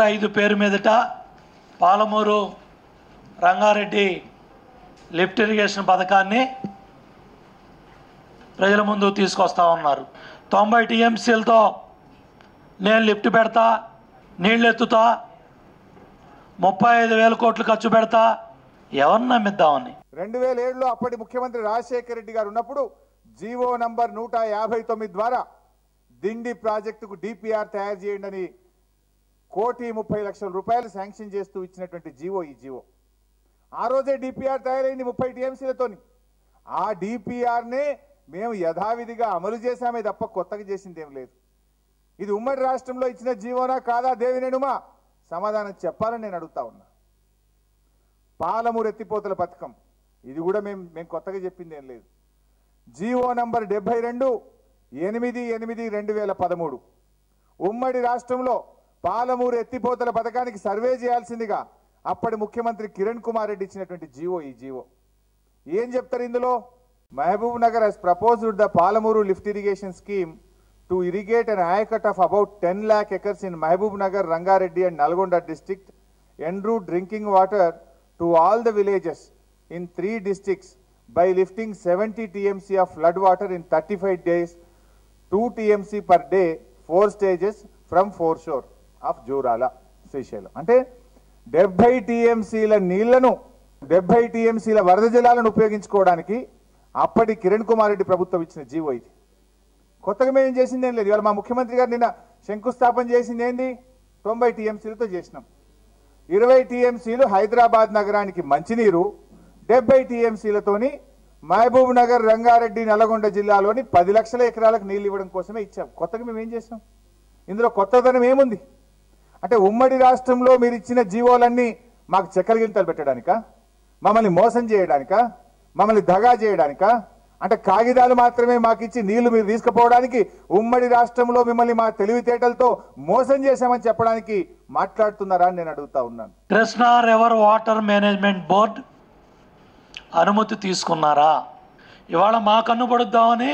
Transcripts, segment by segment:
105 పేరు మీదట Palamuru Rangareddy lift irrigation పథకాన్ని ప్రజల ముందు తీసుకొస్తా ఉన్నారు. 90 టీఎంసీలతో నేను లిఫ్ట్ పెడతా, నీళ్ళు ఎత్తుతా, 35,000 కోట్లు ఖర్చు పెడతా, ఎవరిని నమ్మిద్దామని. 2007లో అప్పటి ముఖ్యమంత్రి రాజశేఖర రెడ్డి గారు ఉన్నప్పుడు జీవో నంబర్ 159 ద్వారా దిండి ప్రాజెక్టుకు డిపిఆర్ తయారు చేయండి అని 1,30,00,000 రూపాయలు శాంక్షన్ చేస్తూ ఇచ్చినటువంటి జీవో ఈ జీవో. ఆ రోజే డిపిఆర్ తయారైంది 30 టీఎంసీలతోని. ఆ డిపిఆర్నే మేము యథావిధిగా అమలు చేశామే తప్ప కొత్తగా చేసింది ఏం లేదు. ఇది ఉమ్మడి రాష్ట్రంలో ఇచ్చిన జీవోనా కాదా దేవినేనుమా? సమాధానం చెప్పాలని నేను అడుగుతా ఉన్నా. పాలమూరు ఎత్తిపోతల పథకం ఇది కూడా మేము కొత్తగా చెప్పింది ఏం లేదు. జీవో నంబర్ 72/8/2013 ఉమ్మడి రాష్ట్రంలో పాలమూరు ఎత్తిపోతల పథకానికి సర్వే చేయాల్సిందిగా అప్పటి ముఖ్యమంత్రి కిరణ్ కుమార్ రెడ్డి ఇచ్చినటువంటి జీవో ఈ జీవో. ఏం చెప్తారు ఇందులో? Mahabub Nagar has proposed the Palamuru lift irrigation scheme to irrigate an ayacut of about 10 lakh acres in Mahbub Nagar, Rangareddy and Nalgonda district, en route drinking water to all the villages in 3 districts by lifting 70 TMC of flood water in 35 days, 2 TMC per day, 4 stages from foreshore of Jorala, Seychelles. అంటే 70 TMCల నీళ్లను 70 TMCల వరద జలాలను ఉపయోగించుకోవడానికి అప్పటి కిరణ్ కుమార్ రెడ్డి ప్రభుత్వం ఇచ్చిన GO ఇది. కొత్తగా మేము చేసింది ఏం లేదు. ఇవాళ మా ముఖ్యమంత్రి గారు నిన్న శంకుస్థాపన చేసింది ఏంది? 90 టీఎంసీలతో చేసినాం. 20 టీఎంసీలు హైదరాబాద్ నగరానికి మంచినీరు, 70 టీఎంసీలతోని మహబూబ్ నగర్, రంగారెడ్డి, నల్గొండ జిల్లాలోని 10 లక్షల ఎకరాలకు నీళ్ళు ఇవ్వడం కోసమే ఇచ్చాం. కొత్తగా మేము ఏం చేసాం? ఇందులో కొత్తదనం ఏముంది? అంటే ఉమ్మడి రాష్ట్రంలో మీరు ఇచ్చిన జీవోలన్నీ మాకు చెక్కలు గింతలు పెట్టడానికా? మమ్మల్ని మోసం చేయడానికా? మమ్మల్ని దగా చేయడానికా? అంటే కాగితాలు మాత్రమే మాకు ఇచ్చి నీళ్లు మీరు తీసుకుపోవడానికి ఉమ్మడి రాష్ట్రంలో మిమ్మల్ని మా తెలివితేటలతో మోసం చేశామని చెప్పడానికి మాట్లాడుతున్నారా అని నేను అడుగుతా ఉన్నాను. Krishna river water management board అనుమతి తీసుకున్నారా? ఇవాళ మా కన్ను పడుద్దామని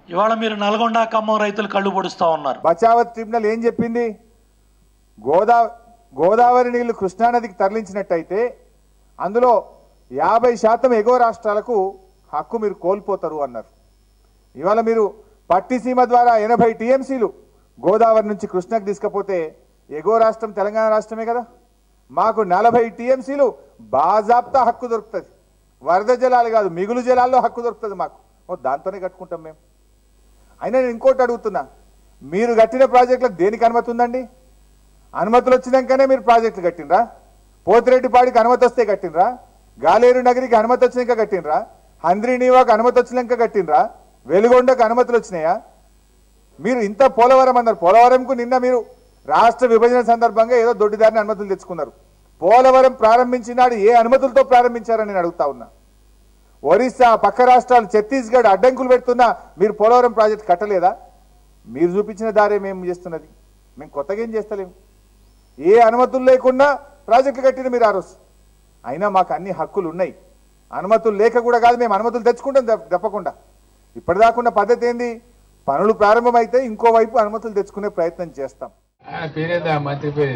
ఇవాళ మీరు నల్గొండ, ఖమ్మం రైతులు కళ్ళు పొడుస్తూ ఉన్నారు. బచావత్ ట్రిబ్యునల్ ఏం చెప్పింది? గోదావరి నీళ్లు కృష్ణానదికి తరలించినట్టయితే అందులో 50% ఎగువ రాష్ట్రాలకు హక్కు మీరు కోల్పోతారు అన్నారు. ఇవాళ మీరు పట్టిసీమ ద్వారా 80 టీఎంసీలు గోదావరి నుంచి కృష్ణకు తీసుకపోతే ఎగువ రాష్ట్రం తెలంగాణ రాష్ట్రమే కదా. మాకు 40 టీఎంసీలు బాజాప్తా హక్కు దొరుకుతుంది. వరద జలాలు కాదు, మిగులు జలాల్లో హక్కు దొరుకుతుంది మాకు. దాంతోనే కట్టుకుంటాం మేము. అయినా నేను ఇంకోటి అడుగుతున్నా, మీరు కట్టిన ప్రాజెక్టులకు దేనికి అనుమతి ఉందండి? అనుమతులు వచ్చినాకనే మీరు ప్రాజెక్టులు కట్టినరా? పోతిరెడ్డిపాడికి అనుమతి వస్తే కట్టినరా? గాలేరు నగరికి అనుమతి వచ్చినాక కట్టినరా? హంద్రీనీవాకు అనుమతి వచ్చినాక కట్టినరా? వెలుగొండకు అనుమతులు వచ్చినాయా? మీరు ఇంత పోలవరం అన్నారు. పోలవరంకు నిన్న మీరు రాష్ట్ర విభజన సందర్భంగా ఏదో దొడ్డిదారిని అనుమతులు తెచ్చుకున్నారు. పోలవరం ప్రారంభించినాడు ఏ అనుమతులతో ప్రారంభించారని నేను అడుగుతా ఉన్నా. ఒరిస్సా, పక్క రాష్ట్రాలు, ఛత్తీస్గఢ్ అడ్డంకులు పెడుతున్నా మీరు పోలవరం ప్రాజెక్ట్ కట్టలేదా? మీరు చూపించిన దారే మేము చేస్తున్నది. మేము కొత్తగా ఏం చేస్తలేము. ఏ అనుమతులు లేకుండా ప్రాజెక్టులు కట్టిన మీరు ఆ రోజు. అయినా మాకు అన్ని హక్కులు ఉన్నాయి. అనుమతులు లేక కూడా కాదు, మేము అనుమతులు తెచ్చుకుంటాం తప్పకుండా. ఇప్పటిదాకున్న పద్ధతి ఏంది? పనులు ప్రారంభమైతే ఇంకోవైపు అనుమతులు తెచ్చుకునే ప్రయత్నం చేస్తాం. మంత్రి పేరు